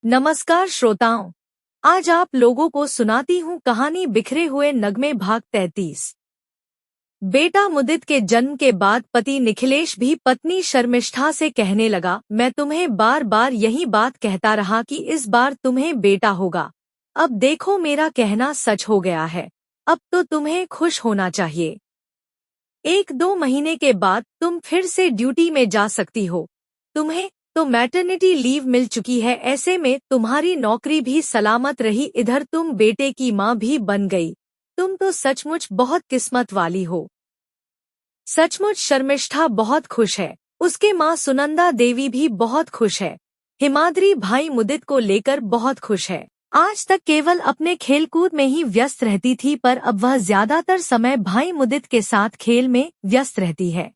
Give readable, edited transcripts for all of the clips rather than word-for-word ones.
नमस्कार श्रोताओं। आज आप लोगों को सुनाती हूँ कहानी बिखरे हुए नगमे भाग 33। बेटा मुदित के जन्म के बाद पति निखिलेश भी पत्नी शर्मिष्ठा से कहने लगा, मैं तुम्हें बार बार यही बात कहता रहा कि इस बार तुम्हें बेटा होगा। अब देखो मेरा कहना सच हो गया है। अब तो तुम्हें खुश होना चाहिए। 1-2 महीने के बाद तुम फिर से ड्यूटी में जा सकती हो। तुम्हें तो मैटरनिटी लीव मिल चुकी है, ऐसे में तुम्हारी नौकरी भी सलामत रही, इधर तुम बेटे की माँ भी बन गई। तुम तो सचमुच बहुत किस्मत वाली हो। सचमुच शर्मिष्ठा बहुत खुश है। उसके माँ सुनंदा देवी भी बहुत खुश है। हिमाद्री भाई मुदित को लेकर बहुत खुश है। आज तक केवल अपने खेलकूद में ही व्यस्त रहती थी, पर अब वह ज्यादातर समय भाई मुदित के साथ खेल में व्यस्त रहती है।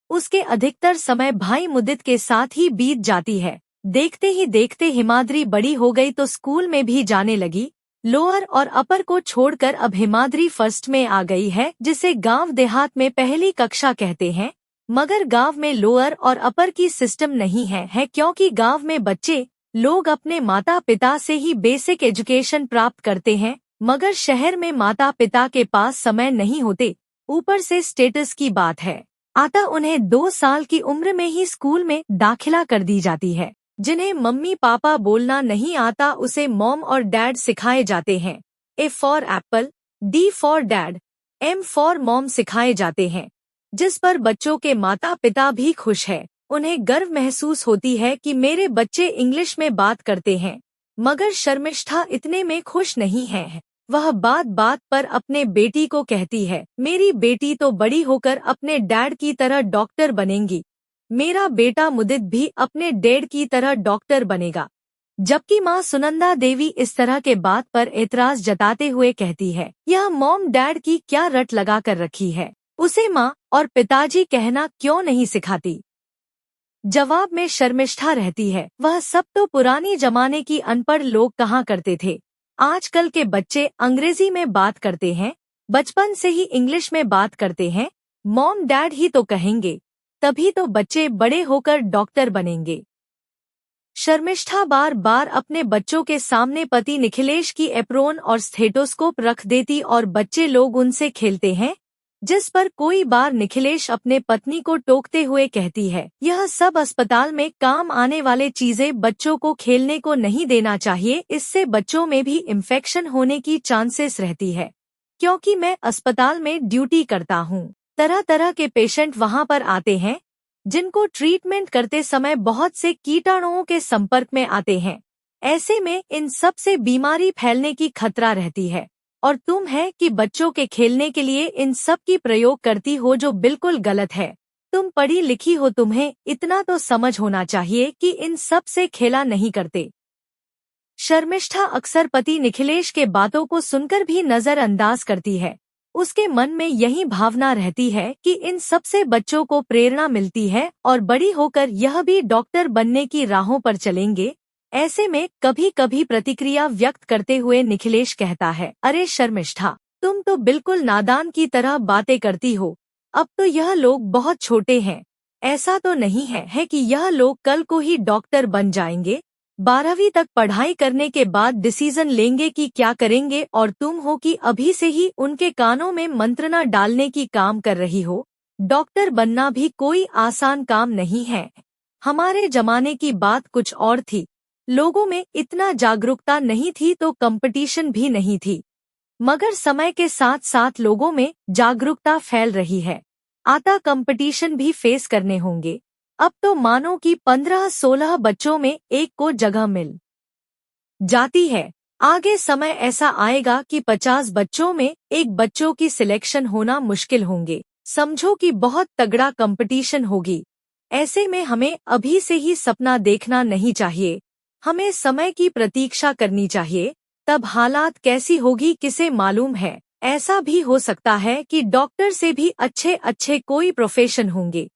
उसके अधिकतर समय भाई मुदित के साथ ही बीत जाती है। देखते ही देखते हिमाद्री बड़ी हो गई तो स्कूल में भी जाने लगी। लोअर और अपर को छोड़कर अब हिमाद्री फर्स्ट में आ गई है, जिसे गांव देहात में पहली कक्षा कहते हैं। मगर गांव में लोअर और अपर की सिस्टम नहीं है क्योंकि गांव में बच्चे लोग अपने माता पिता से ही बेसिक एजुकेशन प्राप्त करते हैं, मगर शहर में माता पिता के पास समय नहीं होते। ऊपर से स्टेटस की बात है, अतः उन्हें 2 साल की उम्र में ही स्कूल में दाखिला कर दी जाती है। जिन्हें मम्मी पापा बोलना नहीं आता उसे मॉम और डैड सिखाए जाते हैं। A for apple, D for dad, M for mom सिखाए जाते हैं, जिस पर बच्चों के माता पिता भी खुश है। उन्हें गर्व महसूस होती है कि मेरे बच्चे इंग्लिश में बात करते हैं। मगर शर्मिष्ठा इतने में खुश नहीं है। वह बात बात पर अपने बेटी को कहती है, मेरी बेटी तो बड़ी होकर अपने डैड की तरह डॉक्टर बनेंगी। मेरा बेटा मुदित भी अपने डैड की तरह डॉक्टर बनेगा। जबकि माँ सुनंदा देवी इस तरह के बात पर एतराज जताते हुए कहती है, यह मॉम डैड की क्या रट लगा कर रखी है, उसे माँ और पिताजी कहना क्यों नहीं सिखाती। जवाब में शर्मिष्ठा रहती है, वह सब तो पुरानी जमाने की अनपढ़ लोग कहाँ करते थे। आजकल के बच्चे अंग्रेजी में बात करते हैं, बचपन से ही इंग्लिश में बात करते हैं। मॉम डैड ही तो कहेंगे, तभी तो बच्चे बड़े होकर डॉक्टर बनेंगे। शर्मिष्ठा बार बार अपने बच्चों के सामने पति निखिलेश की एप्रोन और स्टेथोस्कोप रख देती और बच्चे लोग उनसे खेलते हैं, जिस पर कोई बार निखिलेश अपने पत्नी को टोकते हुए कहती है, यह सब अस्पताल में काम आने वाले चीजें बच्चों को खेलने को नहीं देना चाहिए, इससे बच्चों में भी इन्फेक्शन होने की चांसेस रहती है। क्योंकि मैं अस्पताल में ड्यूटी करता हूँ, तरह तरह के पेशेंट वहाँ पर आते हैं, जिनको ट्रीटमेंट करते समय बहुत से कीटाणुओं के संपर्क में आते हैं। ऐसे में इन सब से बीमारी फैलने की खतरा रहती है। और तुम है कि बच्चों के खेलने के लिए इन सब की प्रयोग करती हो, जो बिल्कुल गलत है। तुम पढ़ी लिखी हो, तुम्हें इतना तो समझ होना चाहिए कि इन सब से खेला नहीं करते। शर्मिष्ठा अक्सर पति निखिलेश के बातों को सुनकर भी नजरअंदाज करती है। उसके मन में यही भावना रहती है कि इन सब से बच्चों को प्रेरणा मिलती है और बड़ी होकर यह भी डॉक्टर बनने की राहों पर चलेंगे। ऐसे में कभी कभी प्रतिक्रिया व्यक्त करते हुए निखिलेश कहता है, अरे शर्मिष्ठा, तुम तो बिल्कुल नादान की तरह बातें करती हो। अब तो यह लोग बहुत छोटे हैं। ऐसा तो नहीं है कि यह लोग कल को ही डॉक्टर बन जाएंगे। 12वीं तक पढ़ाई करने के बाद डिसीजन लेंगे कि क्या करेंगे, और तुम हो कि अभी से ही उनके कानों में मंत्रणा डालने की काम कर रही हो। डॉक्टर बनना भी कोई आसान काम नहीं है। हमारे जमाने की बात कुछ और थी। लोगों में इतना जागरूकता नहीं थी तो कंपटीशन भी नहीं थी। मगर समय के साथ साथ लोगों में जागरूकता फैल रही है, आता कंपटीशन भी फेस करने होंगे। अब तो मानो कि 15-16 बच्चों में एक को जगह मिल जाती है। आगे समय ऐसा आएगा कि 50 बच्चों में एक बच्चों की सिलेक्शन होना मुश्किल होंगे। समझो कि बहुत तगड़ा कंपटीशन होगी। ऐसे में हमें अभी से ही सपना देखना नहीं चाहिए। हमें समय की प्रतीक्षा करनी चाहिए। तब हालात कैसी होगी किसे मालूम है। ऐसा भी हो सकता है कि डॉक्टर से भी अच्छे अच्छे कोई प्रोफेशन होंगे,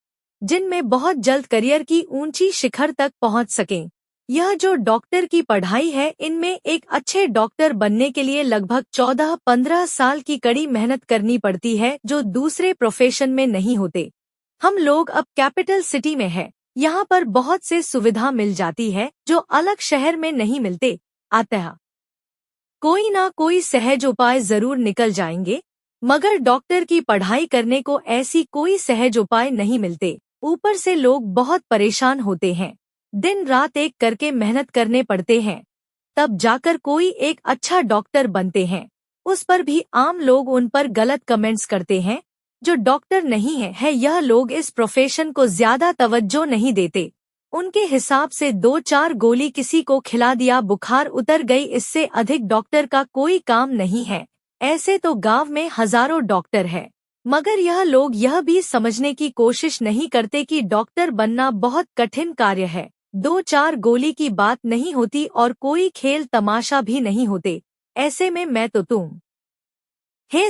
जिनमें बहुत जल्द करियर की ऊंची शिखर तक पहुंच सकें। यह जो डॉक्टर की पढ़ाई है, इनमें एक अच्छे डॉक्टर बनने के लिए लगभग 14-15 साल की कड़ी मेहनत करनी पड़ती है, जो दूसरे प्रोफेशन में नहीं होते। हम लोग अब कैपिटल सिटी में है, यहाँ पर बहुत से सुविधा मिल जाती है जो अलग शहर में नहीं मिलते। अतः कोई ना कोई सहज उपाय जरूर निकल जाएंगे, मगर डॉक्टर की पढ़ाई करने को ऐसी कोई सहज उपाय नहीं मिलते। ऊपर से लोग बहुत परेशान होते हैं, दिन रात एक करके मेहनत करने पड़ते हैं, तब जाकर कोई एक अच्छा डॉक्टर बनते हैं। उस पर भी आम लोग उन पर गलत कमेंट्स करते हैं। जो डॉक्टर नहीं है यह लोग इस प्रोफेशन को ज्यादा तवज्जो नहीं देते। उनके हिसाब से 2-4 गोली किसी को खिला दिया, बुखार उतर गई, इससे अधिक डॉक्टर का कोई काम नहीं है। ऐसे तो गांव में हजारों डॉक्टर है, मगर यह लोग यह भी समझने की कोशिश नहीं करते कि डॉक्टर बनना बहुत कठिन कार्य है। 2-4 गोली की बात नहीं होती और कोई खेल तमाशा भी नहीं होते। ऐसे में मैं तो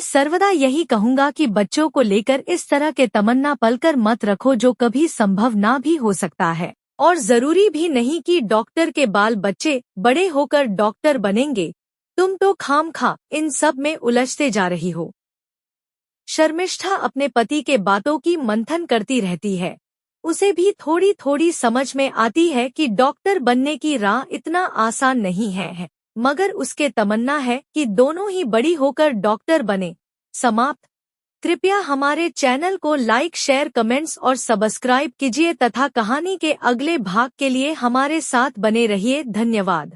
सर्वदा यही कहूँगा कि बच्चों को लेकर इस तरह के तमन्ना पलकर मत रखो जो कभी संभव ना भी हो सकता है। और जरूरी भी नहीं कि डॉक्टर के बाल बच्चे बड़े होकर डॉक्टर बनेंगे। तुम तो खामखा इन सब में उलझते जा रही हो। शर्मिष्ठा अपने पति के बातों की मंथन करती रहती है। उसे भी थोड़ी थोड़ी समझ में आती है कि डॉक्टर बनने की राह इतना आसान नहीं है, मगर उसके तमन्ना है कि दोनों ही बड़ी होकर डॉक्टर बने। समाप्त। कृपया हमारे चैनल को लाइक, शेयर, कमेंट्स और सब्सक्राइब कीजिए तथा कहानी के अगले भाग के लिए हमारे साथ बने रहिए। धन्यवाद।